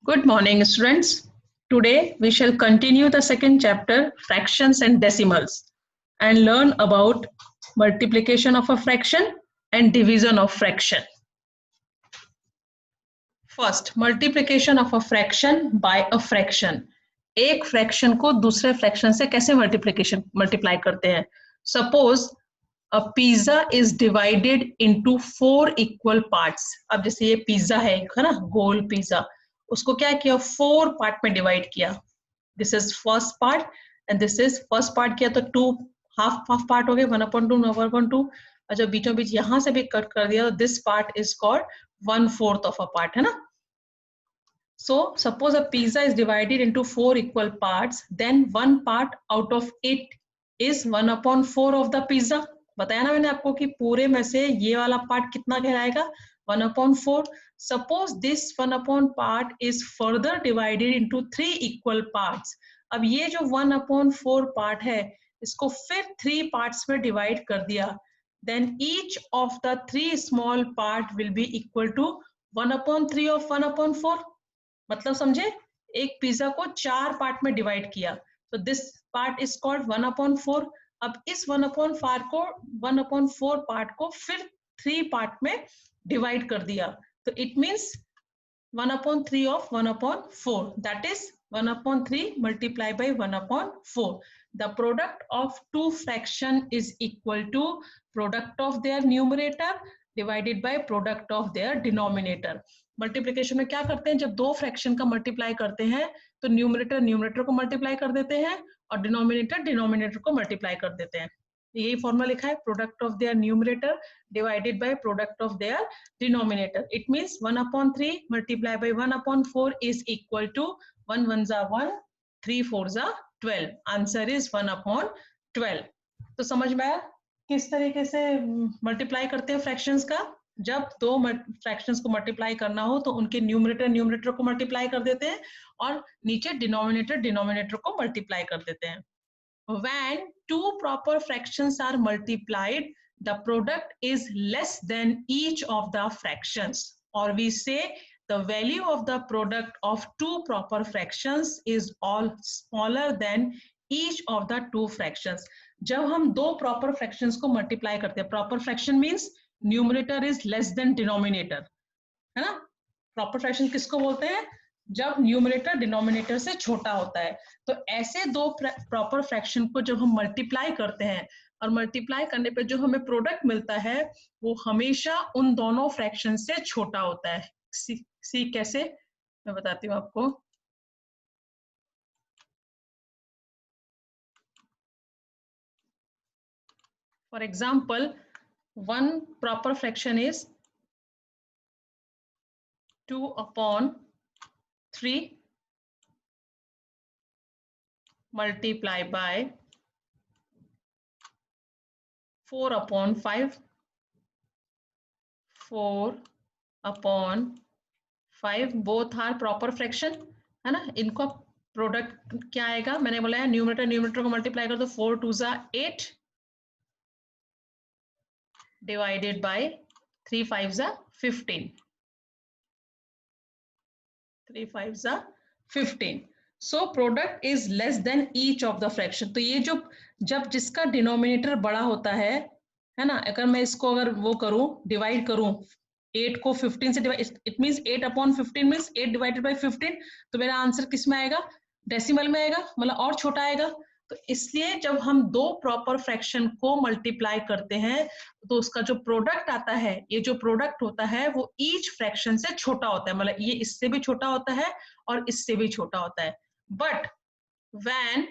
Good morning, students. Today we shall continue the second chapter, fractions and decimals, and learn about multiplication of a fraction and division of fraction. First, multiplication of a fraction by a fraction. एक fraction को दूसरे fraction से कैसे multiply करते हैं. Suppose a pizza is divided into 4 equal parts. अब जैसे ये पिज्जा है ना, गोल पिज्जा, उसको क्या किया, 4 पार्ट में डिवाइड किया. This is first part and this is first part किया तो 2 हाफ पार्ट हो गए, 1/2 1/2. और जब बीचों बीच यहां से भी कट कर दिया तो this part is called 1/4 of a part, है ना. So suppose a pizza is divided into 4 equal parts, then one part out of it is 1/4 of the pizza. बताया ना मैंने आपको कि पूरे में से ये वाला पार्ट कितना कहलाएगा, 1/4. Suppose this 1/4 part is further divided into 3 equal parts. अब ये जो 1/4 पार्ट है इसको फिर 3 पार्ट्स में डिवाइड कर दिया, then each of the 3 small part will be equal to 1/3 of 1/4. मतलब समझे, एक पिज्जा को 4 पार्ट में डिवाइड किया तो दिस पार्ट इज कॉल्ड 1/4. अब इस 1/4 पार्ट को फिर 3 पार्ट में डिवाइड कर दिया तो it means 1/3 of 1/4, that is 1/3 multiplied by 1/4. The product of two fraction is equal to product of their numerator divided by product of their denominator. Multiplication में क्या करते हैं, जब दो फ्रैक्शन का मल्टीप्लाई करते हैं तो न्यूमरेटर न्यूमरेटर को मल्टीप्लाई कर देते हैं और डिनोमिनेटर डिनोमिनेटर को मल्टीप्लाई कर देते हैं. यही फॉर्मूला लिखा है, product of their numerator divided by product of their denominator. It means 1/3 multiply by 1/4 is equal to 1 1 जा 1, 3 4 जा 12. Answer is 1/12. तो समझ में आया किस तरीके से मल्टीप्लाई करते हैं फ्रैक्शंस का. जब दो फ्रैक्शंस को मल्टीप्लाई करना हो तो उनके न्यूमरेटर न्यूमरेटर को मल्टीप्लाई कर देते हैं और नीचे डिनोमिनेटर डिनोमिनेटर को मल्टीप्लाई कर देते हैं. When two proper fractions are multiplied, the product is less than each of the fractions, or we say the value of the product of two proper fractions is all smaller than each of the two fractions. जब हम दो proper fractions को multiply करते हैं, proper fraction means numerator is less than denominator, है ना. Proper fraction किसको बोलते हैं, जब न्यूमरेटर डिनोमिनेटर से छोटा होता है. तो ऐसे दो प्रॉपर फ्रैक्शन को जब हम मल्टीप्लाई करते हैं और मल्टीप्लाई करने पे जो हमें प्रोडक्ट मिलता है वो हमेशा उन दोनों फ्रैक्शन से छोटा होता है. सी कैसे, मैं बताती हूँ आपको. For example, one proper fraction is 2/3 multiplied by 4/5. 4/5 both are proper fraction, है ना. इनको प्रोडक्ट क्या आएगा, मैंने बोला है न्यूमरेटर न्यूमरेटर को मल्टीप्लाई कर दो, 4 2 जा 8 divided by 3 5 जा 15. 3 5 जा 15. So product is less than each of the fraction. तो ये जो जब जिसका डिनोमिनेटर बड़ा होता है ना, अगर मैं इसको अगर वो करूं डिवाइड करूं 8 को 15 से divide, it means 8/15 means 8 divided by 15. तो मेरा आंसर किस में आएगा, डेसिमल में आएगा, मतलब और छोटा आएगा. तो इसलिए जब हम दो प्रॉपर फ्रैक्शन को मल्टीप्लाई करते हैं तो उसका जो प्रोडक्ट आता है, ये जो प्रोडक्ट होता है वो ईच फ्रैक्शन से छोटा होता है, मतलब ये इससे भी छोटा होता है और इससे भी छोटा होता है. But when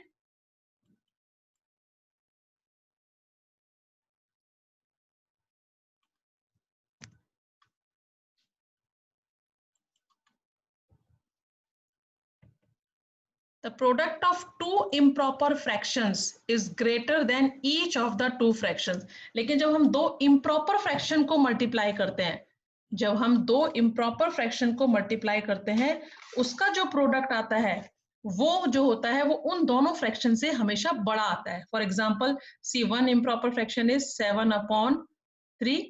the product of two improper fractions is greater than each of the two fractions. लेकिन जब हम दो improper fraction को मल्टीप्लाई करते हैं, जब हम दो improper fraction को मल्टीप्लाई करते हैं उसका जो प्रोडक्ट आता है वो जो होता है वो उन दोनों फ्रैक्शन से हमेशा बड़ा आता है. For example, C1 improper fraction is 7/3.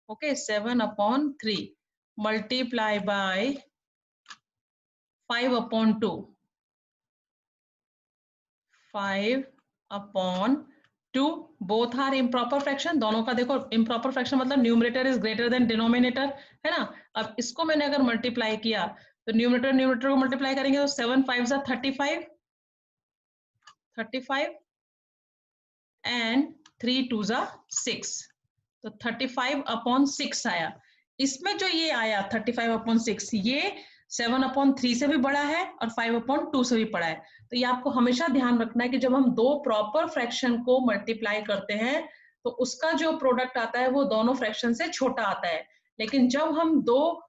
okay, 7/3 multiply by 5/2, 5/2, both are improper fraction. दोनों का देखो इम्प्रॉपर फ्रैक्शन मतलब numerator is greater than denominator, है ना। अब इसको मैंने अगर मल्टीप्लाई किया तो न्यूमरेटर न्यूमरेटर को मल्टीप्लाई करेंगे तो 7 5 35 एंड 3 2 6, तो 35/6 आया। इसमें जो ये आया 35/6, ये 7/3 से भी बड़ा है और 5/2 से भी बड़ा है। तो ये आपको हमेशा ध्यान रखना है कि जब हम दो प्रॉपर फ्रैक्शन को मल्टीप्लाई करते हैं तो उसका जो प्रोडक्ट आता है वो दोनों फ्रैक्शन से छोटा आता है, लेकिन जब हम दो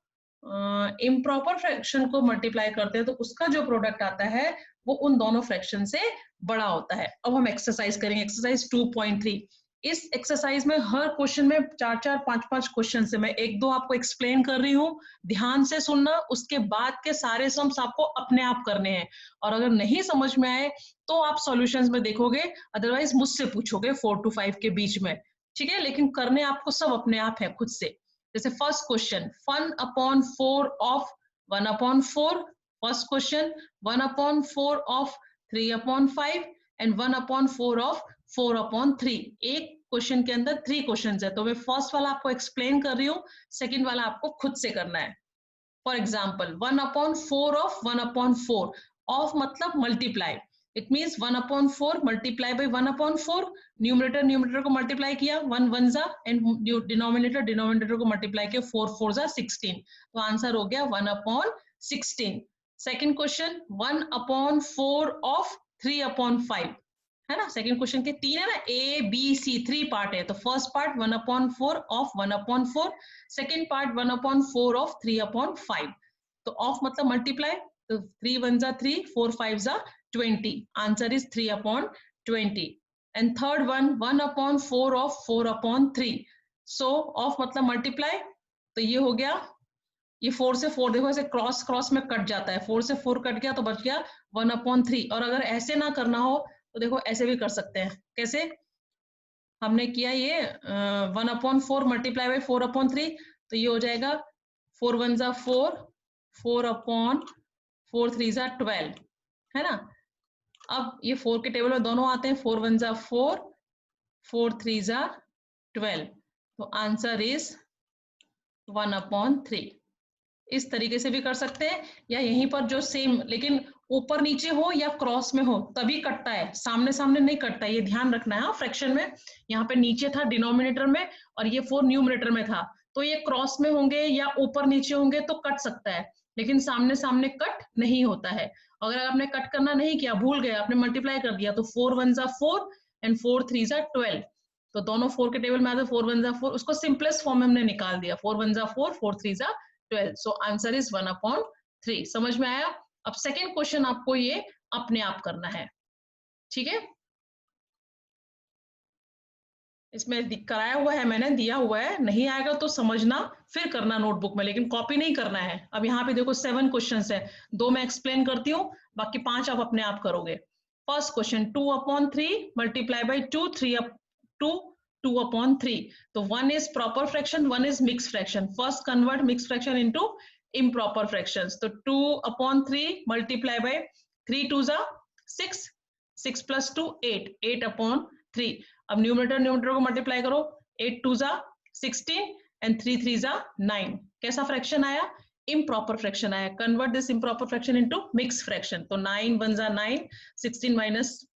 इम्प्रॉपर फ्रैक्शन को मल्टीप्लाई करते हैं तो उसका जो प्रोडक्ट आता है वो उन दोनों फ्रैक्शन से बड़ा होता है। अब हम एक्सरसाइज करेंगे, एक्सरसाइज 2.3। इस एक्सरसाइज में हर क्वेश्चन में 4 5 क्वेश्चन से मैं एक दो आपको एक्सप्लेन कर रही हूँ, ध्यान से सुनना। उसके बाद के सारे सम्स आपको अपने आप करने हैं, और अगर नहीं समझ में आए तो आप सॉल्यूशंस में देखोगे, अदरवाइज मुझसे पूछोगे 4 to 5 के बीच में, ठीक है। लेकिन करने आपको सब अपने आप है खुद से। जैसे first question 1/4 of 1/4, first question 1/4 of 3/5 and 1/4 of 4/3। एक क्वेश्चन के अंदर 3 क्वेश्चंस है, तो मैं फर्स्ट वाला आपको एक्सप्लेन कर रही हूँ, सेकंड वाला आपको खुद से करना है। फॉर एग्जाम्पल 1/4 ऑफ 1/4, ऑफ मतलब multiply, it means 1/4 multiply by 1/4, numerator numerator को मल्टीप्लाई किया 1 1 जा एंड डिनोमिनेटर डिनोमिनेटर को मल्टीप्लाई किया 4 4 जा 16, तो आंसर हो गया 1/16। सेकेंड क्वेश्चन 1/4 ऑफ 3/5, है ना। सेकंड क्वेश्चन के 3 है ना, ए बी सी 3 पार्ट है, तो first part 1/4 of 1/4, second part 1/4 of 3/5। तो ऑफ मतलब मल्टीप्लाई, तो 3 1 जा 3, 4 5 जा 20, answer is 3/20। And third one 1/4 of 4/3, so of मतलब मल्टीप्लाई, तो ये हो गया, ये 4 से 4 देखो ऐसे क्रॉस क्रॉस में कट जाता है, 4 से 4 कट गया तो बच गया 1/3। और अगर ऐसे ना करना हो तो देखो ऐसे भी कर सकते हैं। कैसे हमने किया ये 1/4 मल्टीप्लाई बाई 4/3, तो ये हो जाएगा 4 1 जा 4, 4/4 3 जा 12, है ना। अब ये 4 के टेबल में दोनों आते हैं, 4 1 जा 4, 4 3 जा 12, तो आंसर इज 1/3। इस तरीके से भी कर सकते हैं, या यहीं पर जो सेम लेकिन ऊपर नीचे हो या क्रॉस में हो तभी कटता है, सामने सामने नहीं कटता, ये ध्यान रखना है। फ्रैक्शन में यहाँ पे नीचे था डिनोमिनेटर में और ये 4 न्यूमरेटर में था, तो ये क्रॉस में होंगे या ऊपर नीचे होंगे तो कट सकता है, लेकिन सामने सामने कट नहीं होता है। अगर आपने कट करना नहीं किया, भूल गए, आपने मल्टीप्लाई कर दिया, तो 4 1 जा 4 एंड 4 3 जा 12, तो दोनों 4 के टेबल में आते 4 1 जा 4, उसको सिंपलेस्ट फॉर्म में हमने निकाल दिया, 4 1 जा 4, 4 3 जा 12, सो आंसर इज 1/3। समझ में आया। अब सेकेंड क्वेश्चन आपको ये अपने आप करना है, ठीक है। इसमें कराया हुआ है, मैंने दिया हुआ है, नहीं आएगा तो समझना फिर करना नोटबुक में, लेकिन कॉपी नहीं करना है। अब यहाँ पे देखो 7 क्वेश्चंस है, 2 मैं एक्सप्लेन करती हूँ, बाकी 5 आप अपने आप करोगे। फर्स्ट क्वेश्चन 2/3 मल्टीप्लाई बाई 2 2 2/3, तो 1 is proper fraction, 1 is mix fraction. First convert mix fraction into improper fractions, तो 2/3 मल्टीप्लाई बाई 3 2 जा 6, 6 + 2 8, 8/3। अब न्यूमरेटर न्यूमरेटर को मल्टीप्लाई करो, 8 2 जा 16 एंड 3 3 जा 9, कैसा फ्रैक्शन आया, इम्प्रॉपर फ्रैक्शन आया। Convert this improper fraction into mix fraction, तो 9 1 जा 9, 16 माइनस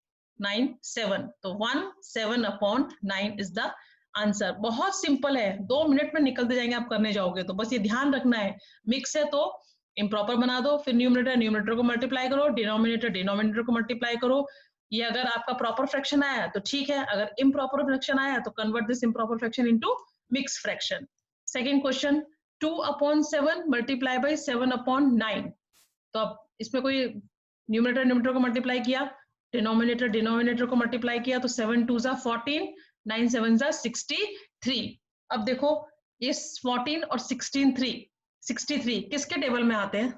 9 7, तो 1 7/9 इज द आंसर। बहुत सिंपल है, 2 मिनट में निकलते जाएंगे आप करने जाओगे तो। बस ये ध्यान रखना है, मिक्स है तो इम्प्रॉपर बना दो, फिर न्यूमरेटर न्यूमरेटर को मल्टीप्लाई करो, डिनोमिनेटर डिनोमिनेटर को मल्टीप्लाई करो। ये अगर आपका प्रॉपर फ्रैक्शन आया तो ठीक है, अगर इम्प्रॉपर फ्रैक्शन आया तो convert this improper fraction into mix fraction. Second question 2/7 multiply by 7/9, तो अब इसमें कोई न्यूमरेटर न्यूमरेटर को मल्टीप्लाई किया, डिनोमिनेटर डिनोमिनेटर को मल्टीप्लाई किया, तो 7 2 जा 14, 9 7 जा 63। अब देखो ये 14 और 63 किसके टेबल में आते हैं,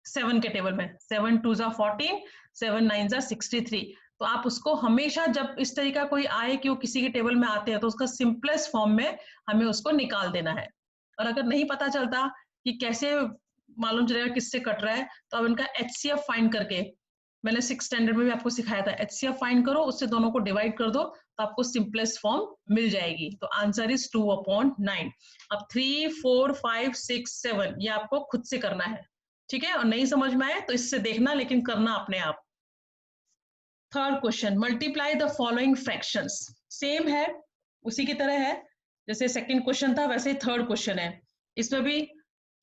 7 के टेबल में, 7 2 जा 14, 7 9 जा 63। तो आप उसको हमेशा जब इस तरीका कोई आए कि वो किसी के टेबल में आते हैं तो उसका सिंपलेस्ट फॉर्म में हमें उसको निकाल देना है। और अगर नहीं पता चलता कि कैसे मालूम चलेगा किससे कट रहा है। तो अब इनका HCF फाइंड करके, मैंने 6th स्टैंडर्ड में भी आपको सिखाया था, HCF फाइंड करो, उससे दोनों को डिवाइड कर दो तो आपको सिंपलेस्ट फॉर्म मिल जाएगी। तो आंसर इज 2/9। अब 3, 4, 5, 6, 7 ये आपको खुद से करना है, ठीक है। और नहीं समझ में आए तो इससे देखना, लेकिन करना अपने आप। Third question, multiply the following fractions. Same है, उसी की तरह है जैसे सेकंड क्वेश्चन था, वैसे ही थर्ड क्वेश्चन है। इसमें भी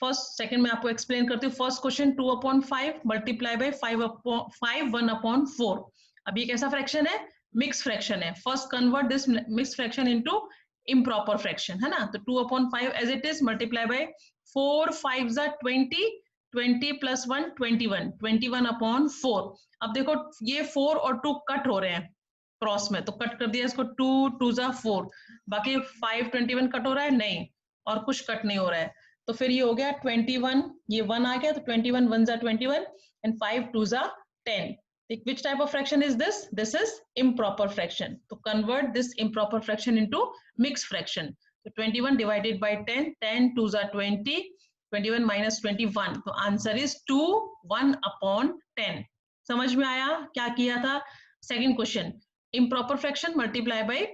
फर्स्ट सेकंड में आपको एक्सप्लेन करती हूँ। First question 2/5 multiply by 5 1/4। अब ये कैसा फ्रैक्शन है? मिक्स फ्रैक्शन है। First convert this mix fraction into improper fraction, है ना। तो 2/5 as it is multiply by 4 5 20, 20 + 1 21, 21/4। अब देखो ये 4 और 2 कट हो रहे हैं क्रॉस में, तो कट कर दिया इसको, 2 2 4। बाकी 5 21 कट हो रहा है नहीं, और कुछ कट नहीं हो रहा है। तो फिर ये हो गया 21, ये 1 आ गया, तो 21 1 21 and 5 2 10। Which type of fraction is this? This is improper fraction. To convert this improper fraction into mixed fraction. So 21 divided by 10, 10 2 20, 21 minus 21. तो आंसर इज 2 1/10। समझ में आया क्या किया था? Second question, improper fraction multiply by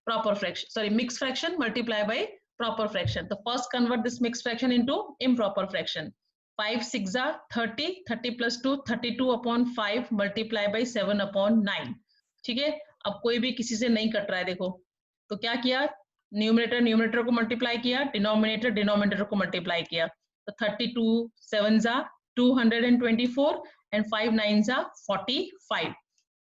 proper fraction, sorry, mixed fraction multiply by proper fraction. So first convert this mixed fraction into improper fraction. 5 6 30, 30 plus 2 32/5 multiply by 7/9। ठीक है। अब कोई भी किसी से नहीं कट रहा है, देखो तो क्या किया, न्यूमरेटर न्यूमरेटर को मल्टीप्लाई किया, डिनोमिनेटर डिनोमिनेटर को मल्टीप्लाई किया। तो 32 7 224 एंड 5 9 45।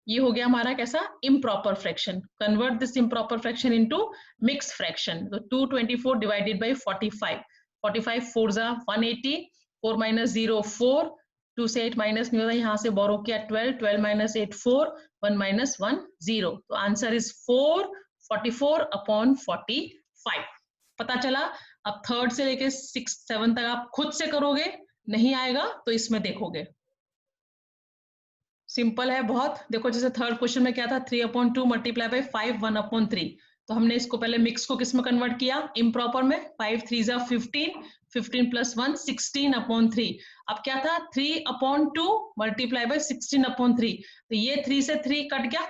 ये हो गया हमारा कैसा, improper fraction. Convert this improper fraction into mix fraction. तो 224 डिवाइडेड बाय 45, 45 4 180, 4 - 0 4, 2 से 8 माइनस नहीं होता, यहाँ से बोरो किया 12, 12 - 8 4, 1 - 1 0। तो आंसर इज 4 44/45। पता चला। अब थर्ड से लेके 6 7 तक आप खुद से करोगे, नहीं आएगा तो इसमें देखोगे। सिंपल है बहुत। देखो जैसे थर्ड क्वेश्चन में क्या था, 3/2 मल्टीप्लाई बाय 5 1/3। तो हमने इसको पहले मिक्स को किस में कन्वर्ट किया, इम्प्रॉपर में। 5 3 15, 15 + 1 16/3। अब क्या था, 3/2 मल्टीप्लाई बाय 16/3। तो ये 3 से 3 कट गया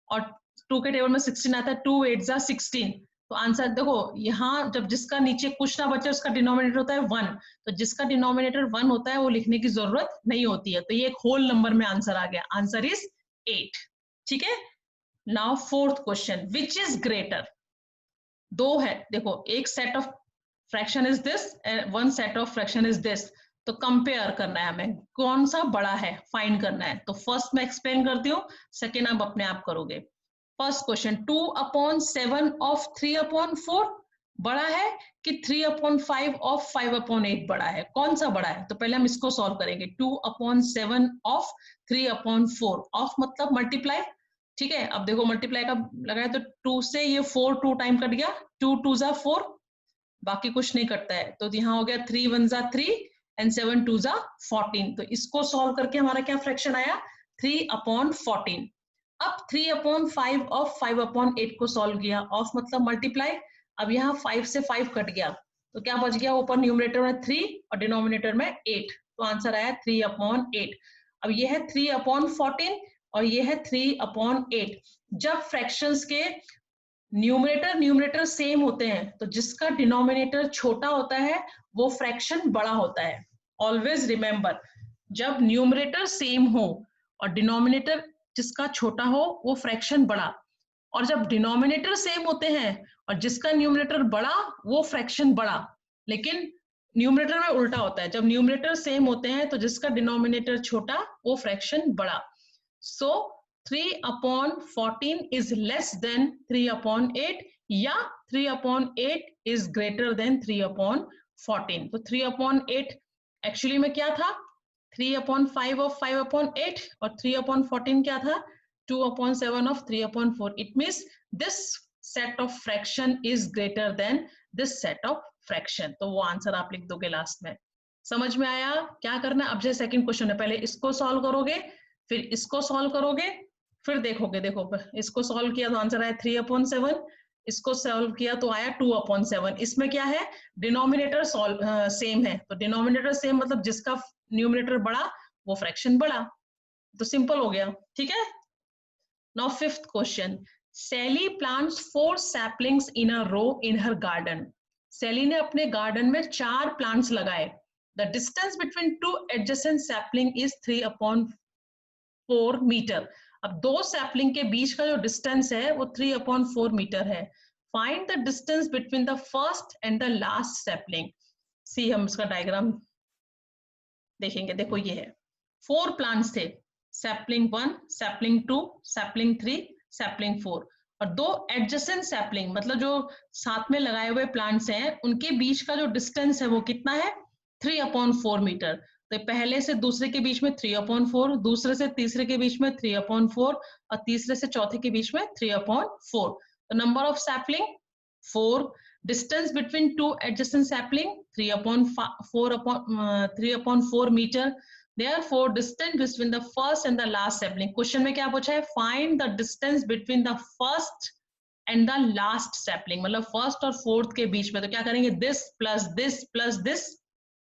और 2 के टेबल में 16 आता है, 2 8 16। तो आंसर देखो, यहाँ जब जिसका नीचे कुछ ना बचे उसका डिनोमिनेटर होता है 1, तो जिसका डिनोमिनेटर 1 होता है वो लिखने की जरूरत नहीं होती है। तो ये एक होल नंबर में आंसर आ गया, आंसर इज 8। ठीक है। Now fourth question, which is greater. दो है, देखो एक set of fraction is this and one set of fraction is this. तो कंपेयर करना है हमें, कौन सा बड़ा है फाइंड करना है। तो फर्स्ट मैं एक्सप्लेन करती हूँ, सेकेंड आप अपने आप करोगे। फर्स्ट क्वेश्चन, 2/7 of 3/4 बड़ा है कि 3/5 of 5/8 बड़ा है, कौन सा बड़ा है। तो पहले हम इसको सॉल्व करेंगे। 2/7 of 3/4, ऑफ मतलब मल्टीप्लाई, ठीक है। अब देखो मल्टीप्लाई का लगाया तो 2 से ये 4 2 टाइम कट गया, 2 2 4, बाकी कुछ नहीं कटता है। तो यहाँ हो गया 3 1 3 एंड 7 2 14। तो इसको सॉल्व करके हमारा क्या फ्रैक्शन आया, 3/14। अब 3/5 ऑफ 5/8 को सॉल्व किया, ऑफ मतलब मल्टीप्लाई। अब यहाँ 5 से 5 कट गया, तो क्या बच गया, ऊपर न्यूमरेटर में 3 और डिनोमिनेटर में 8। तो आंसर आया 3/8। अब ये है 3/14 और ये है 3/8। जब फ्रैक्शंस के न्यूमरेटर सेम होते हैं तो जिसका डिनोमिनेटर छोटा होता है वो फ्रैक्शन बड़ा होता है। ऑलवेज रिमेंबर, जब न्यूमरेटर सेम हो और डिनोमिनेटर जिसका छोटा हो वो फ्रैक्शन बड़ा, और जब डिनोमिनेटर सेम होते हैं और जिसका न्यूमरेटर बड़ा वो फ्रैक्शन बड़ा। लेकिन न्यूमरेटर में उल्टा होता है, जब न्यूमरेटर सेम होते हैं तो जिसका डिनोमिनेटर छोटा वो फ्रैक्शन बड़ा। सो 3/14 is less than 3/8 या 3/8 is greater than 3/14। तो 3/8 एक्चुअली में क्या था, 3/5 of 5/8 और 3/14 क्या था, 2/7 of 3/4। It means this set of fraction is greater than this set of fraction। तो वो आंसर आप लिख दोगे लास्ट में। समझ में आया क्या करना। अब जैसे सेकंड क्वेश्चन है, पहले इसको सॉल्व करोगे, फिर इसको सॉल्व करोगे, फिर देखोगे। देखो इसको सॉल्व किया तो आंसर आया 3/7, इसको सॉल्व किया तो आया 2/7। इसमें क्या है, डिनोमिनेटर सेम है, तो डिनोमिनेटर सेम मतलब जिसका न्यूमिनेटर बड़ा वो फ्रैक्शन बड़ा, तो सिंपल हो गया। ठीक है, now fifth question, Sally plants 4 saplings in a row in her garden. Sally ने अपने गार्डन में 4 प्लांट्स लगाए। The distance between 2 adjacent sapling is 3/4 metre. अब 2 सैपलिंग के बीच का जो डिस्टेंस है वो 3/4 मीटर है। Find the distance between the first and the last sapling. See, हम इसका डायग्राम देखेंगे। देखो ये है, 4 प्लांट्स थे, सैपलिंग 1, सैपलिंग 2, सैपलिंग 3, सैपलिंग 4, और 2 एडजेसेंट सैपलिंग मतलब जो साथ में लगाए हुए प्लांट्स हैं उनके बीच का जो डिस्टेंस है वो कितना है, 3/4 मीटर। तो पहले से दूसरे के बीच में 3/4, दूसरे से तीसरे के बीच में 3/4, और तीसरे से चौथे के बीच में 3/4। तो number of sapling 4, distance between 2 adjacent sapling 3/4 meter. Therefore distance between the first and the last sapling, question में क्या पूछा है, find the distance between the first and the last sapling, मतलब फर्स्ट और फोर्थ के बीच में। तो क्या करेंगे, this plus this plus this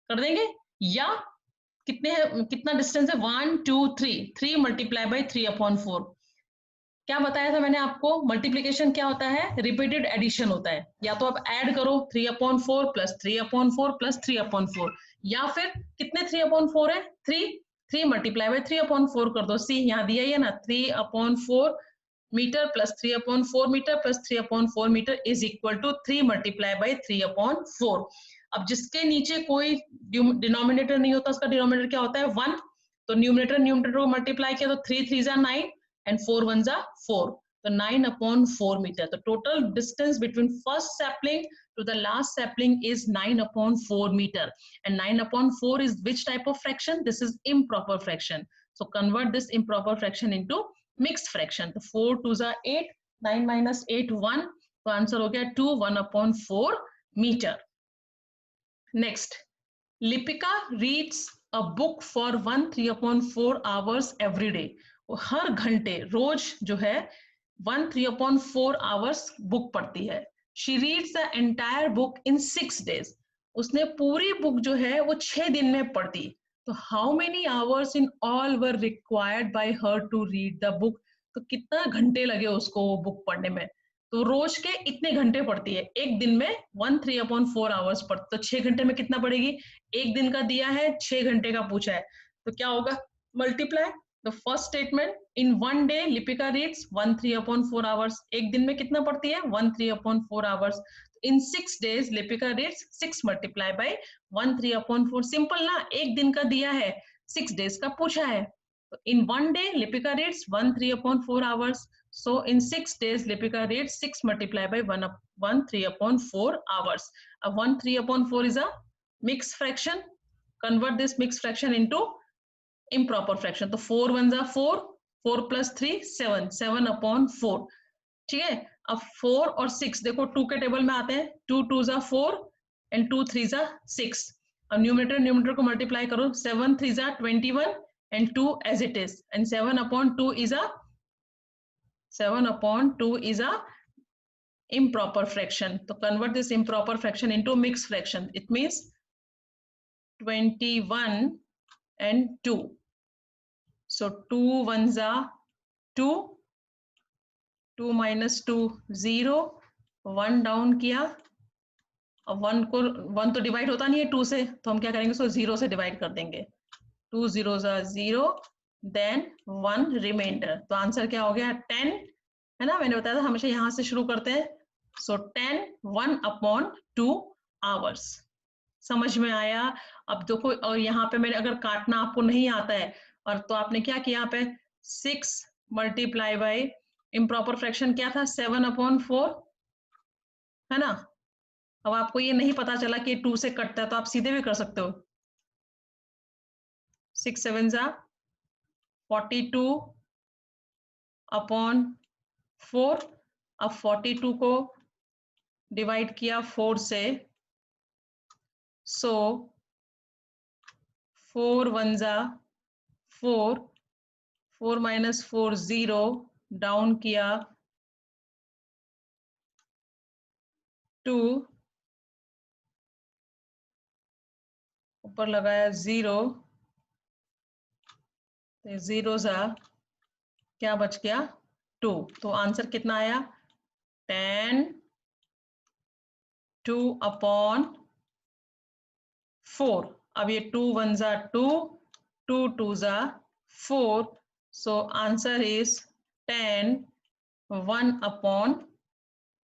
कर देंगे, या कितना डिस्टेंस है, 1 2 3, 3 मल्टीप्लाई बाई 3/4। क्या बताया था मैंने आपको, मल्टीप्लीकेशन क्या होता है, रिपीटेड एडिशन होता है। या तो आप ऐड करो 3/4 प्लस 3/4 प्लस 3/4, या फिर कितने 3/4 है, 3 मल्टीप्लाई बाई 3/4 कर दो। सी यहाँ दिया ही है ना, 3/4 metre plus 3/4 metre plus 3/4 metre is equal to 3 multiply by 3/4। अब जिसके नीचे कोई डिनोमिनेटर नहीं होता उसका डिनोमिनेटर क्या होता है, 1। तो न्यूमिनेटर को मल्टीप्लाई किया तो 3 3 9 and 4 1s are 4. So 9/4 meter. The total distance between first sapling to the last sapling is 9/4 meter. And 9/4 is which type of fraction? This is improper fraction. So convert this improper fraction into mixed fraction. The 4 2s are 8, 9 minus 8 1. So answer हो गया 2 1/4 meter. Next, Lipika reads a book for 1 3/4 hours every day. वो हर घंटे रोज जो है 1 3/4 hours book पढ़ती है। She reads the entire book in 6 days. उसने पूरी बुक जो है वो 6 दिन में पढ़ती। तो how many hours in all were required by her to read the book? तो कितना घंटे लगे उसको वो बुक पढ़ने में। तो रोज के इतने घंटे पढ़ती है, एक दिन में 1 3/4 hours पढ़ती, तो 6 घंटे में कितना पढ़ेगी, एक दिन का दिया है, 6 घंटे का पूछा है, तो क्या होगा, multiply the first statement, in 1 day Lipika reads 1 3/4 hours, एक दिन में कितना पढ़ती है, 1 3/4 hours। In 6 days Lipika reads 6 multiply by 1 3/4, simple ना, एक दिन का दिया है, 6 days का पूछा है। तो इन 1 day Lipika reads 1 3/4 hours, so in 6 days Lipika reads 6 multiplied by 1 3/4 hours. 1 3/4 is a mixed fraction. Convert this mixed fraction into improper fraction. तो 4 1s are 4, 4 plus 3 7, 7/4। ठीक है, अब 4 और 6 देखो 2 के टेबल में आते हैं, 2 2s are 4 and 2 3s are 6। अब न्यूमरेटर को मल्टीप्लाई करो, 7 3s are 21 and 2 as it is, and 7/2 is a 7/2 is a improper fraction. So convert this improper fraction into mixed fraction. It means 21 and 2. So 2 1s are 2, 2 minus 2 0, 1 down किया, अब 1 तो divide होता नहीं है 2 से, तो हम क्या करेंगे, इसको 0 से डिवाइड कर देंगे, 2 0s are 0, then 1 रिमाइंडर। तो आंसर क्या हो गया, 10 है ना, मैंने बताया था हमेशा यहाँ से शुरू करते हैं। सो 10 1/2 hours। समझ में आया। अब देखो, और यहाँ पे मैंने अगर काटना आपको नहीं आता है, और तो आपने क्या किया, यहाँ पे 6 मल्टीप्लाई बाई इम्प्रॉपर फ्रैक्शन क्या था, 7/4 है ना। अब आपको ये नहीं पता चला कि 2 से कटता है, तो आप सीधे भी कर सकते हो, 6 7s are 42/4। अब 42 को डिवाइड किया 4 से, सो 4 1s are 4, 4 minus 4 0, डाउन किया 2 ऊपर लगाया 0, तो 0 सा क्या बच गया 2, तो आंसर कितना आया 10 2 अपॉन 4। अब ये 2 1 जा 2, 2 2 जा 4, सो आंसर इज 10 1 अपॉन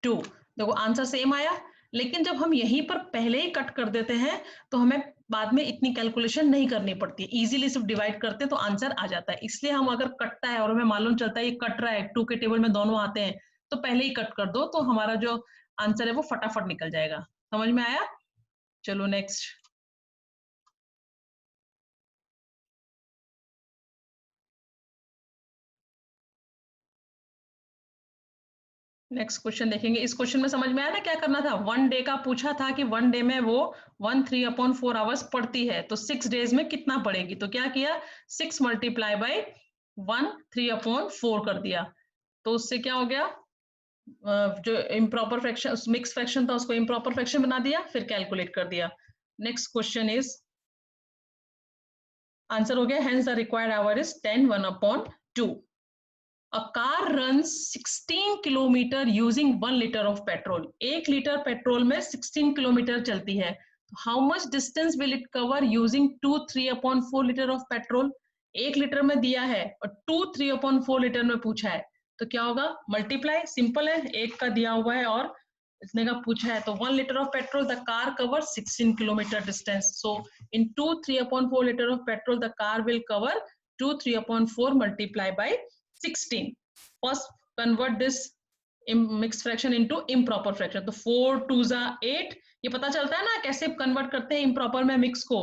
2। देखो आंसर सेम आया, लेकिन जब हम यहीं पर पहले ही कट कर देते हैं तो हमें बाद में इतनी कैलकुलेशन नहीं करनी पड़ती, इजीली सिर्फ डिवाइड करते हैं तो आंसर आ जाता है। इसलिए हम अगर कटता है और हमें मालूम चलता है ये कट रहा है, 2 के टेबल में दोनों आते हैं, तो पहले ही कट कर दो, तो हमारा जो आंसर है वो फटाफट निकल जाएगा। समझ में आया? चलो नेक्स्ट। नेक्स्ट क्वेश्चन देखेंगे। इस क्वेश्चन में समझ में आया ना क्या करना था? 1 डे का पूछा था कि 1 डे में वो 1 3/4 आवर्स पढ़ती है, तो 6 डेज में कितना पढ़ेगी? तो क्या किया, 6 मल्टीप्लाई बाई 1 3/4 कर दिया, तो उससे क्या हो गया, जो इम्प्रॉपर फ्रैक्शन मिक्स फ्रैक्शन था उसको इम्प्रॉपर फ्रैक्शन बना दिया, फिर कैलकुलेट कर दिया। नेक्स्ट क्वेश्चन इज, आंसर हो गया, hence the required our is 10 1/2। A car runs 16 kilometre using 1 litre of petrol. 1 litre petrol में 16 किलोमीटर चलती है। How much distance will it cover using 2 3/4 litre of petrol? 1 litre में दिया है और 2 3/4 litre में पूछा है, तो क्या होगा, मल्टीप्लाई, सिंपल है, 1 का दिया हुआ है और इतने का पूछा है, तो 1 litre of petrol the car cover 16 kilometre distance. So in 2 3/4 litre of petrol the car will cover 2 3/4 multiply by 16। First convert this mixed fraction into improper fraction, तो 4 2 जा 8, ये पता चलता है ना कैसे कन्वर्ट करते हैं इम्प्रॉपर में मिक्स को,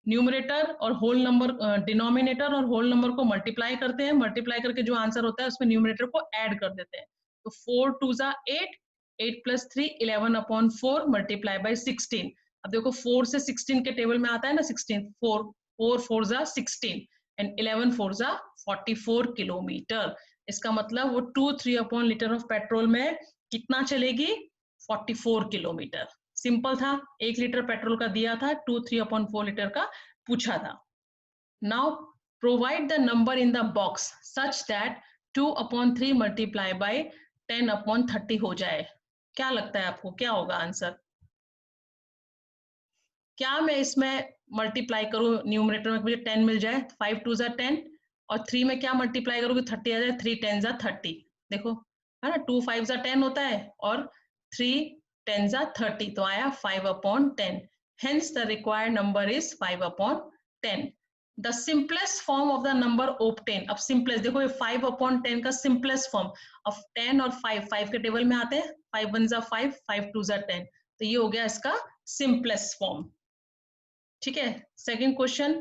न्यूमरेटर और होल नंबर, डिनोमिनेटर और होल नंबर को मल्टीप्लाई करते हैं, मल्टीप्लाई करके जो आंसर होता है उसमें न्यूमरेटर को ऐड कर देते हैं। तो 4 2 जा 8, 8 + 3 11/4 मल्टीप्लाई बाई 16। अब देखो 4 से 16 के टेबल में आता है ना 16, 4 4 4 जा 16 एंड 11 4 जा 44 किलोमीटर। इसका मतलब वो 2 3 लीटर ऑफ पेट्रोल में कितना चलेगी, 44 किलोमीटर। सिंपल था, 1 लीटर पेट्रोल का दिया था, 2 3/4 लीटर का पूछा था। Now provide the number in the box such that 2/3 multiply by 10/30 हो जाए। क्या लगता है आपको क्या होगा आंसर? क्या मैं इसमें मल्टीप्लाई करूं, न्यूमरेटर में मुझे 10 मिल जाए, 5 2 जा 10, और 3 में क्या मल्टीप्लाई करूंगी, 30 आ जाए, 3 10 जा 30। देखो है ना, 2 5 जा 10 होता है और 3 10 जा 30, तो आया 5/10। Hence the required number is 5/10। The simplest form of the number obtain. अब सिंपलेस्ट देखो, ये 5/10 का सिंपलेस्ट फॉर्म, अब 10 और 5 5 के टेबल में आते हैं, 5 1 जा 5 5 2 जा 10, तो ये हो गया इसका सिंपलेस्ट फॉर्म। ठीक है। Second question,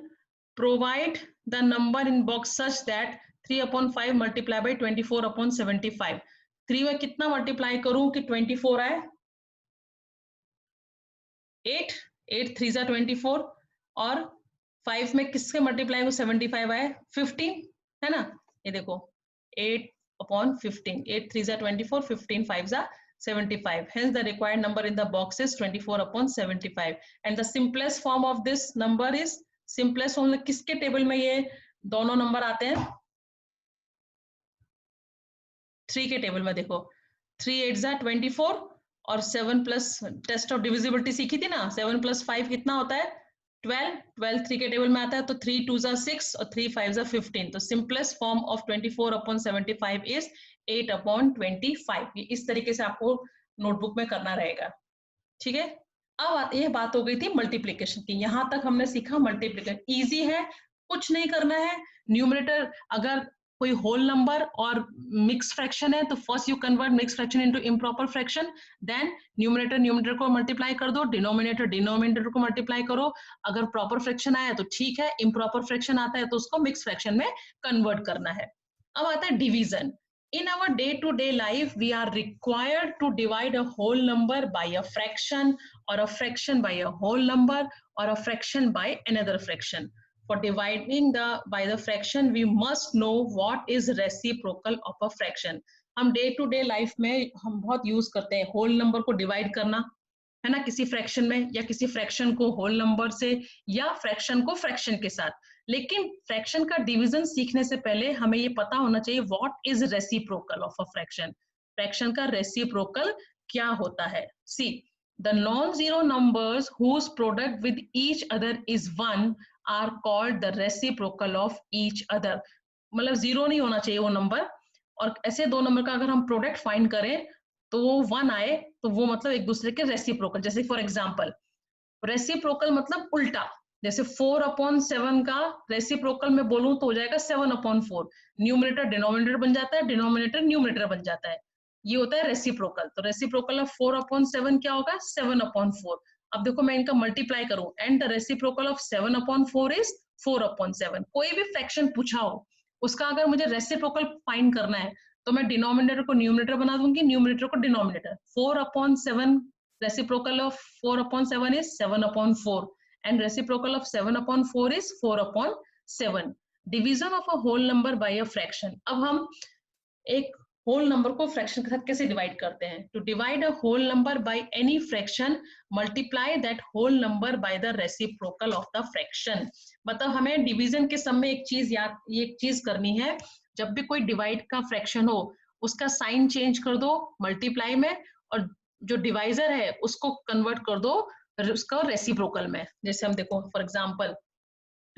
provide the number in box such that 3/5 multiply by 24/75। 3 में कितना मल्टीप्लाई करूं कि 24 आए, 8 8 3 जा 24, और 5 में किसके मल्टीप्लाई को 75 आए, 15, है ना, ये देखो 8/15, 8 3 जा 24, 15 5 जा 75, hence the required number in the box is 24/75, and the simplest form of this number is, simplest form किसके टेबल में ये दोनों नंबर आते हैं, 3 के टेबल में। देखो 3 8 जा 24 और 7 प्लस, टेस्ट ऑफ डिविजिबिलिटी सीखी थी ना, 7 + 5 कितना होता है, 12, 12 3 के टेबल में आता है, तो 3 2 जा 6 और 3 5 जा 15, तो सिंपलेस्ट फॉर्म ऑफ 24/75 इज 8/25। ये इस तरीके से आपको नोटबुक में करना रहेगा। ठीक है। अब ये बात हो गई थी मल्टीप्लिकेशन की, यहां तक हमने सीखा मल्टीप्लिकेशन इजी है, कुछ नहीं करना है। न्यूमरेटर अगर कोई होल नंबर और मिक्स फ्रैक्शन है तो first you convert mix fraction into improper fraction, then numerator numerator को मल्टीप्लाई कर दो, डिनोमिनेटर डिनोमिनेटर को मल्टीप्लाई करो। अगर प्रॉपर फ्रैक्शन आया तो ठीक है, इम्प्रॉपर फ्रैक्शन आता है तो उसको मिक्स फ्रैक्शन में कन्वर्ट करना है। अब आता है division. In our day-to-day life, we are required to divide a whole number by a fraction, or a fraction by a whole number, or a fraction by another fraction. For dividing by the fraction, we must know what is reciprocal of a fraction. हम day to day life में हम बहुत use करते हैं whole number को divide करना, है ना, किसी फ्रैक्शन में, या किसी फ्रैक्शन को होल नंबर से, या फ्रैक्शन को फ्रैक्शन के साथ। लेकिन फ्रैक्शन का डिवीजन सीखने से पहले हमें ये पता होना चाहिए what is reciprocal of a fraction. Fraction का रेसिप्रोकल क्या होता है? See, the non zero numbers whose product with each other is 1 are called the reciprocal of each other. मतलब जीरो नहीं होना चाहिए वो नंबर, और ऐसे दो नंबर का अगर हम प्रोडक्ट फाइंड करें तो वो 1 आए, तो वो मतलब एक दूसरे के रेसिप्रोकल। जैसे फॉर एग्जांपल, रेसिप्रोकल मतलब उल्टा, जैसे 4/7 का रेसिप्रोकल में बोलूं तो हो जाएगा 7/4। न्यूमरेटर डिनोमिनेटर बन जाता है, डिनोमिनेटर न्यूमरेटर बन जाता है, ये होता है रेसिप्रोकल। तो रेसिप्रोकल ऑफ 4/7 क्या होगा? 7/4। अब देखो मैं इनका मल्टीप्लाई करूं, and the reciprocal of 7/4 is 4/7। कोई भी फ्रैक्शन पूछा हो, उसका अगर मुझे रेसिप्रोकल फाइंड करना है, तो मैं डिनोमिनेटर को न्यूमरेटर बना दूंगी, न्यूमरेटर को denominator. 4/7 reciprocal of 4/7 is 7/4, and reciprocal of 7/4 is 4/7. Division of a whole number by a fraction. अब हम एक होल नंबर को फ्रैक्शन के साथ कैसे डिवाइड करते हैं? To divide a whole number by any fraction, multiply that whole number by the reciprocal of the fraction. मतलब हमें डिवीजन के सम में एक चीज करनी है, जब भी कोई डिवाइड का फ्रैक्शन हो, उसका साइन चेंज कर दो मल्टीप्लाई में, और जो डिवाइजर है उसको कन्वर्ट कर दो उसका रेसिप्रोकल में। जैसे हम देखो for example,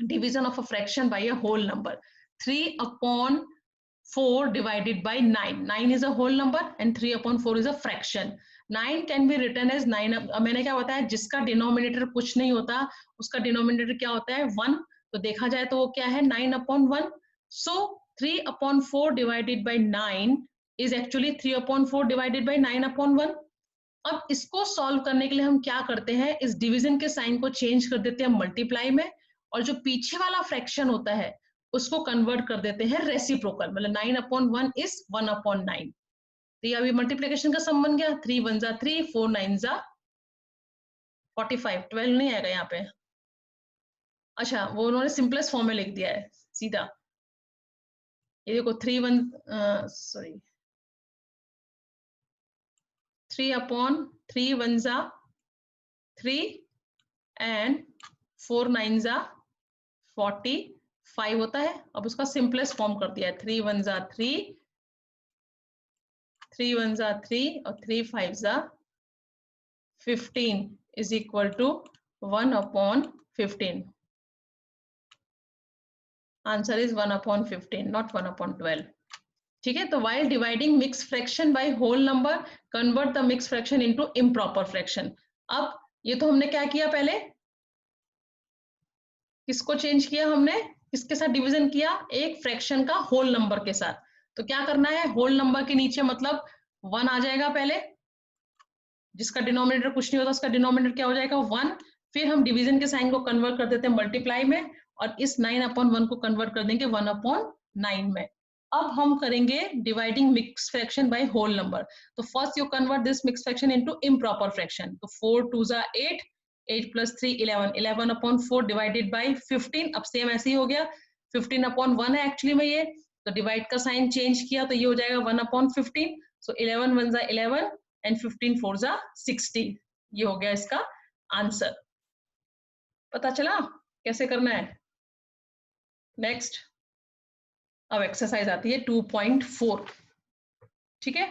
division of a fraction by a whole number, 3/4 divided by 9. 9 is a whole number and 3/4 is a fraction. 9 can be written as 9. मैंने क्या बताया, जिसका डिनोमिनेटर कुछ नहीं होता उसका डिनोमिनेटर क्या होता है? 1। तो देखा जाए तो वो क्या है? 9/1. So 3/4 divided by 9 is actually 3/4 divided by 9/1. अब इसको सॉल्व करने के लिए हम क्या करते हैं, इस डिवीजन के साइन को चेंज कर देते हैं मल्टीप्लाई में, और जो पीछे वाला फ्रैक्शन होता है उसको कन्वर्ट कर देते हैं रेसिप्रोकल। मतलब 9/1 इज 1/9। तो ये अभी मल्टीप्लीकेशन का सम बन गया। 3 1 जा 3, 4 9 जा 45, 12 नहीं आएगा यहाँ पे। अच्छा, वो उन्होंने सिंपलेस्ट फॉर्म में लिख दिया है सीधा। ये देखो 3 1 जा 3 एंड 4 9 जा 45 होता है। अब उसका सिंपलेस्ट फॉर्म कर दिया है, 3 1 जा 3, 3 1 जा 3 और 3 5 जा 15 is equal to 1/15. Answer is 1/15, not 1/12. ठीक है, तो while dividing mixed fraction by whole number, convert the mixed fraction into improper fraction. अब ये तो हमने क्या किया, पहले किसको चेंज किया हमने, किसके साथ डिवीजन किया? एक फ्रैक्शन का होल नंबर के साथ। तो क्या करना है, होल नंबर के नीचे मतलब 1 आ जाएगा पहले, जिसका डिनोमिनेटर कुछ नहीं होता उसका डिनोमिनेटर क्या हो जाएगा? 1। फिर हम डिवीजन के साइन को कन्वर्ट कर देते हैं मल्टीप्लाई में, और इस 9/1 को कन्वर्ट कर देंगे 1/9 में। अब हम करेंगे dividing mix fraction by whole number. तो first you convert this mix fraction into improper fraction. तो 4 2 जा 8, 8 + 3 11, 11/4 डिवाइडेड बाय 15। अब सेम ऐसे ही हो गया, 15/1 है एक्चुअली में ये, तो डिवाइड का साइन चेंज किया तो ये हो जाएगा 1/15। सो 11 1 जा 11 एंड 15 4 जा 60। ये हो गया इसका आंसर। पता चला कैसे करना है? नेक्स्ट अब एक्सरसाइज आती है 2.4। ठीक है,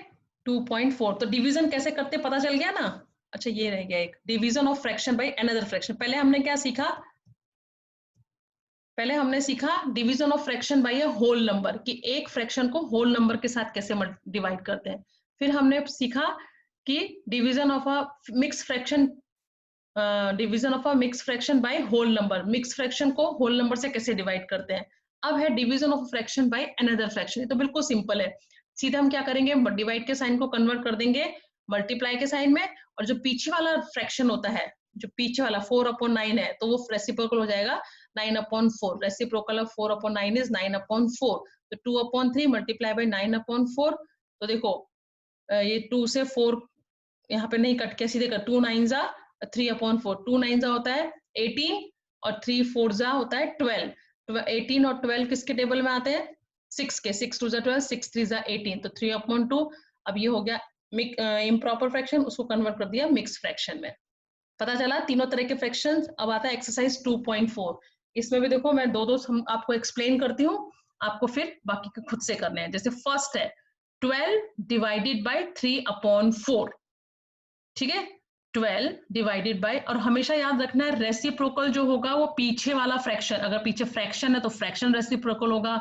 2.4। तो डिवीजन कैसे करते पता चल गया ना। अच्छा, ये रह गया एक, division of fraction by another fraction. पहले हमने क्या सीखा? पहले हमने सीखा division of fraction by a whole number, कि एक फ्रैक्शन को होल नंबर के साथ कैसे डिवाइड करते हैं। फिर हमने सीखा कि division of a mix fraction, division of a mix fraction by whole number, mix fraction को होल नंबर से कैसे डिवाइड करते हैं। अब है division of fraction by another fraction. ये तो बिल्कुल सिंपल है, सीधा हम क्या करेंगे, डिवाइड के साइन को कन्वर्ट कर देंगे मल्टीप्लाई के साइन में, और जो पीछे वाला फ्रैक्शन होता है, जो पीछे वाला 4/9 है, तो वो रेसिप्रोकल हो जाएगा 9/4। Reciprocal of 4/9 is 9/4। तो 2/3 मल्टीप्लाई बाय 9/4। तो देखो ये 2 से 4 यहाँ पे नहीं कट के सीधे कर, 2 9 जा 3/4, 2 9 जा होता है 18 और 3 4 जा होता है 12। 18 और 12 किसके टेबल में आते हैं? 6 के। 6 2 जा 12, 6 3 जा 18, तो 3/2। अब ये हो गया इम्प्रॉपर फ्रैक्शन, उसको कन्वर्ट कर दिया मिक्स फ्रैक्शन में। पता चला तीनों तरह के फ्रैक्शंस। अब आता है एक्सरसाइज 2.4। इसमें भी देखो मैं दो आपको एक्सप्लेन करती हूँ, आपको फिर बाकी के खुद से करने हैं। जैसे फर्स्ट है 12 डिवाइडेड बाय 3/4, ठीक है, 12 डिवाइडेड बाय, और हमेशा याद रखना है रेसिप्रोकल जो होगा वो पीछे वाला फ्रैक्शन, अगर पीछे फ्रैक्शन है तो फ्रैक्शन रेसिप्रोकल होगा,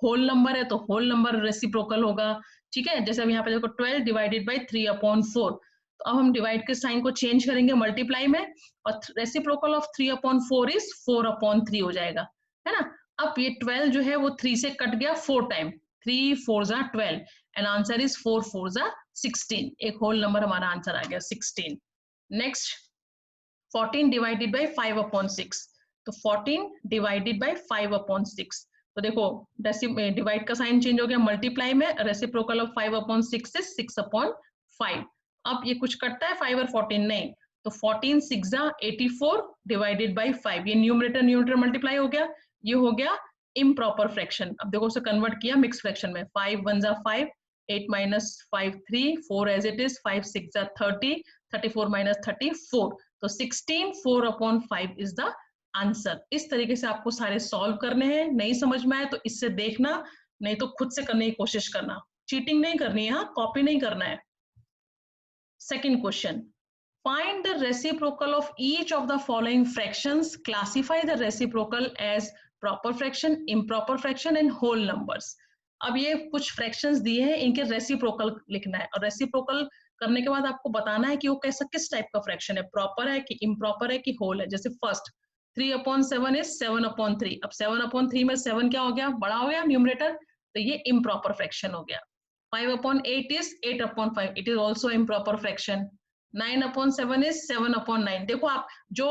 होल नंबर है तो होल नंबर रेसिप्रोकल होगा, ठीक है। जैसे अब यहाँ पे देखो 12 डिवाइडेड बाय 3/4, तो अब हम डिवाइड के साइन को चेंज करेंगे मल्टीप्लाई में, और रेसिप्रोकल ऑफ 3/4 इज 4/3 हो जाएगा, है ना। अब ये 12 जो है वो 3 से कट गया 4 टाइम, 3 4 जा 12 एंड आंसर इज 4 4 जा 16, एक होल नंबर हमारा आंसर आ गया 16। नेक्स्ट 14 डिवाइडेड बाय 5/6, तो 14 डिवाइडेड बाय 5/6, तो देखो डिवाइड का साइन चेंज हो गया मल्टीप्लाई में, रेसिप्रोकल ऑफ 5/6 इज 6/5। अब ये कुछ कटता है 5 और 14 नहीं, तो 14 6 जा 84 डिवाइडेड बाय 5, ये न्यूमरेटर मल्टीप्लाई हो गया, ये हो गया इम्प्रॉपर फ्रैक्शन। अब देखो उसे कन्वर्ट किया मिक्स फ्रैक्शन में, 5 1 जा 5, 8 minus 5 3, 4 as it is, 5 6 जा 30, 34 minus 34, तो 16 4/5 is the आंसर। इस तरीके से आपको सारे सॉल्व करने हैं। नहीं समझ में आए तो इससे देखना, नहीं तो खुद से करने की कोशिश करना, चीटिंग नहीं करनी है, कॉपी नहीं करना है। Second question, find the reciprocal of each of the following fractions, classify the reciprocal as proper fraction, improper fraction and whole numbers। अब ये कुछ फ्रैक्शंस दिए हैं, इनके रेसिप्रोकल लिखना है, और रेसिप्रोकल करने के बाद आपको बताना है कि वो कैसा किस टाइप का फ्रैक्शन है, प्रॉपर है कि इम्प्रॉपर है कि होल है। जैसे फर्स्ट 3/7 इज 7/3, अब 7/3 में 7 क्या हो गया, बड़ा हो गया न्यूमरेटर, तो ये इम्प्रॉपर फ्रैक्शन हो गया। 5/8 is 8/5, it is also improper fraction. 9/7 is 7/9। देखो आप जो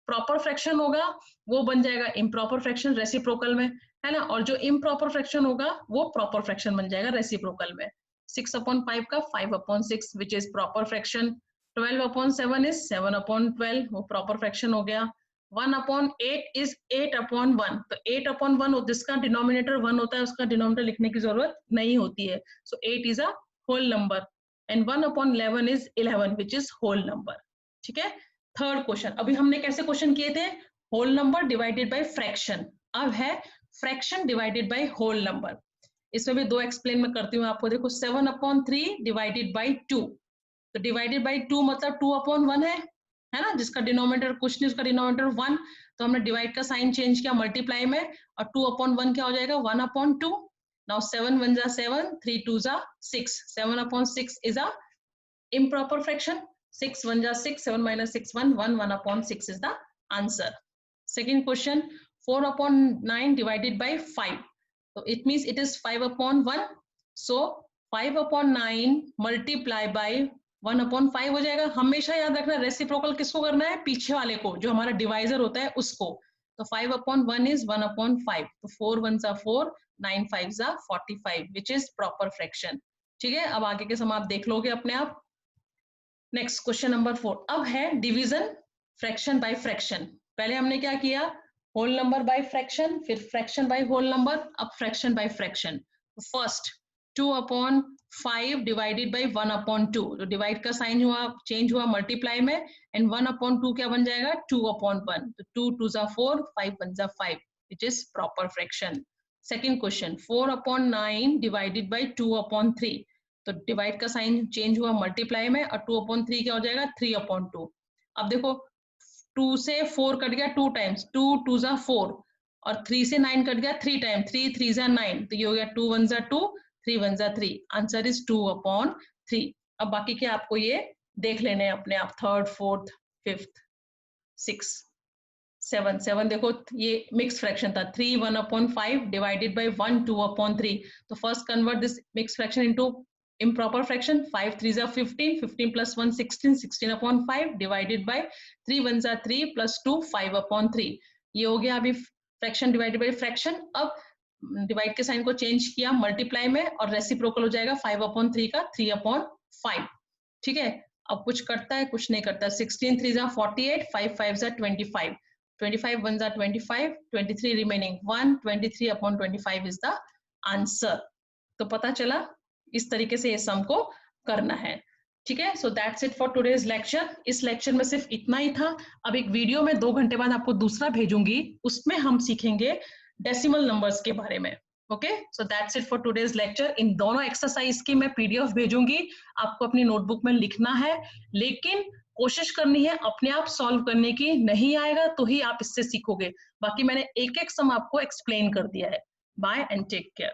प्रॉपर फ्रैक्शन होगा वो बन जाएगा इम्प्रॉपर फ्रैक्शन रेसिप्रोकल में, है ना, और जो इम्प्रॉपर फ्रैक्शन होगा वो प्रॉपर फ्रैक्शन बन जाएगा रेसिप्रोकल में। 6/5 का 5/6 which is proper fraction. 12/7 is 7/12, वो प्रॉपर फ्रैक्शन हो गया। 1/8 इज 8/1, तो 8/1 जिसका डिनोमिनेटर 1 होता है उसका डिनोमिनेटर लिखने की जरूरत नहीं होती है, so 8 is a whole number, and 1/11 is 11 which is whole number, ठीक है। थर्ड क्वेश्चन, अभी हमने कैसे क्वेश्चन किए थे, whole number divided by fraction, अब है fraction divided by whole number. इसमें भी दो एक्सप्लेन मैं करती हूँ आपको। देखो 7/3 डिवाइडेड बाय 2, तो डिवाइडेड बाय 2 मतलब 2/1 है ना, जिसका डिनोमिनेटर कुछ नहीं, उसका डिनोमिनेटर 1, तो हमने डिवाइड का साइन चेंज किया मल्टीप्लाई में, और 2/1 क्या हो जाएगा 1/2। नाउ 7 1 जा 7, 3 2 जा 6, 7/6 is a improper fraction, 6 1 जा 6, 7 minus 6 1, 1/6 is the answer। Second question, 4/9 divided by 5, so it means it is 5/1, so 5/9 multiply by 1/5 हो जाएगा। हमेशा याद रखना रेसिप्रोकल किसको करना है, पीछे वाले को, जो हमारा डिवाइजर होता है उसको, तो 5/1 is 1/5, तो 4 1 जा 4, 9 5 जा 45 which is proper fraction, ठीक है। अब आगे के सम आप देख लोगे अपने आप। नेक्स्ट क्वेश्चन नंबर 4, अब है डिवीजन फ्रैक्शन बाय फ्रैक्शन। पहले हमने क्या किया, होल नंबर बाय फ्रैक्शन, फिर फ्रैक्शन बाय होल नंबर, अब fraction by fraction. First 2/5 divided by 1/2, तो डिवाइड का साइन हुआ चेंज हुआ मल्टीप्लाई में, एंड 1/2 क्या बन जाएगा 2/1, तो 2 2 जा 4, 5 1 जा 5 which is proper fraction। Second question 4/9 divided by 2/3, तो डिवाइड का साइन चेंज हुआ मल्टीप्लाई में, और 2/3 क्या हो जाएगा 3/2। अब देखो 2 से 4 कट गया 2 टाइम्स, 2 2 जा 4, और 3 से 9 कट गया 3 टाइम, 3 3 जा 9, तो ये हो गया 2 1 जा 2, 3 1 जा 3, आंसर इज 2/3। अब बाकी के आपको ये देख लेने हैं अपने आप, थर्ड फोर्थ फिफ्थ 6 7 7, देखो ये मिक्स फ्रैक्शन था, 3 1/5 डिवाइडेड बाय 1 2/3, तो first convert this mix fraction into improper fraction, 5 3 जा 15, 15 plus 1 16, 16/5 divided by 3 1 जा 3 plus 2 5/3, ये हो गया अभी फ्रैक्शन डिवाइडेड बाय फ्रैक्शन। अब डिवाइड के साइन को चेंज किया मल्टीप्लाई में, और रेसिप्रोकल हो जाएगा 5/3 का 3/5, ठीक है। अब कुछ करता है कुछ नहीं करता, 16 3 जा 48, 5 5 जा 25, 25 1 जा 25, 23 रिमेनिंग 1, 23/25 इज द आंसर। तो पता चला इस तरीके से ये सम को करना है। ठीक है, सो that's it for today's lecture. इस लेक्चर में सिर्फ इतना ही था। अब एक वीडियो में 2 घंटे बाद आपको दूसरा भेजूंगी, उसमें हम सीखेंगे डेसिमल नंबर्स के बारे में। Okay, so that's it for today's lecture. इन दोनों एक्सरसाइज की मैं पीडीएफ भेजूंगी, आपको अपनी नोटबुक में लिखना है, लेकिन कोशिश करनी है अपने आप सॉल्व करने की। नहीं आएगा तो ही आप इससे सीखोगे। बाकी मैंने एक एक सम आपको एक्सप्लेन कर दिया है। Bye and take care.